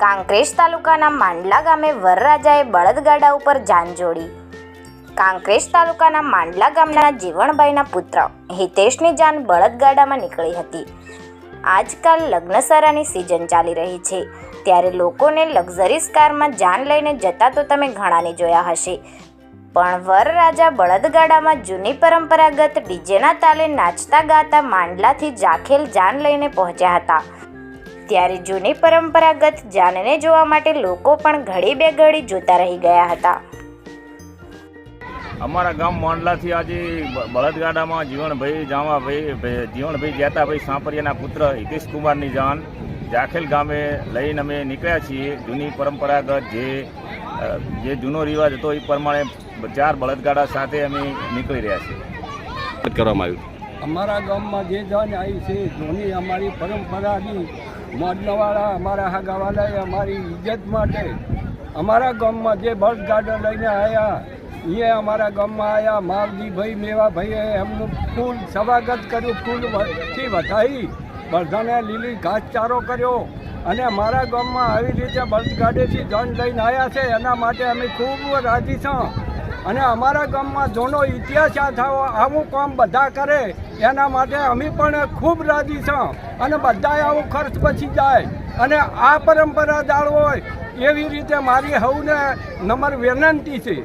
કાંકરેજ તાલુકાના માંડલા ગામે વરરાજાએ બળદગાડા ઉપર જાન જોડી। કાંકરેજ તાલુકાના માંડલા ગામના જીવણભાઈના પુત્ર હિતેશની જાન બળદગાડામાં નીકળી હતી। આજકાલ લગ્નસરાની સિઝન ચાલી રહી છે, ત્યારે લોકોને લક્ઝરીસ કારમાં જાન લઈને જતા તો તમે ઘણાને જોયા હશે, પણ વરરાજા બળદગાડામાં જૂની પરંપરાગત ડીજેના તાલે નાચતા ગાતા માંડલાથી જાખેલ જાન લઈને પહોંચ્યા હતા। ત્યારે જૂની પરંપરાગત જાનને જોવા માટે લોકો પણ ઘડી બે ઘડી જોતા રહી ગયા હતા। અમારા ગામ માંડલાથી આજે બળદગાડામાં જીવણભાઈ જેતાભાઈ સાંપરિયાના પુત્ર હિતેશ કુમારની જાન જાખેલ ગામે લઈને અમે નીકળ્યા છીએ। જૂની પરંપરાગત જે જૂનો રિવાજ હતો એ પ્રમાણે 4 બળદગાડા સાથે અમે નીકળી રહ્યા છીએ। કરવામાં આવ્યું અમારા ગામમાં જે જાન આવી છે જૂની અમારી પરંપરાની મોડલવાળા અમારા હાગાવાલાએ અમારી ઇજ્જત માટે અમારા ગામમાં જે બળદગાડા લઈને આવ્યા એ અમારા ગામમાં આવ્યા। માવજીભાઈ મેવાભાઈએ એમનું ફૂલ સ્વાગત કર્યું, ફૂલથી વધાવી બધાને લીલી ઘાસચારો કર્યો અને અમારા ગામમાં આવી રીતે બળદગાડેથી જાન લઈને આવ્યા છે એના માટે અમે ખૂબ રાજી છીએ। અને અમારા ગામમાં જૂનો ઇતિહાસ આવું કામ બધા કરે એના માટે અમે પણ ખૂબ રાજી છીએ અને બધાએ આવું ખર્ચ બચી જાય અને આ પરંપરા જાળવો હોય એવી રીતે મારી સૌને નમ્ર વિનંતી છે।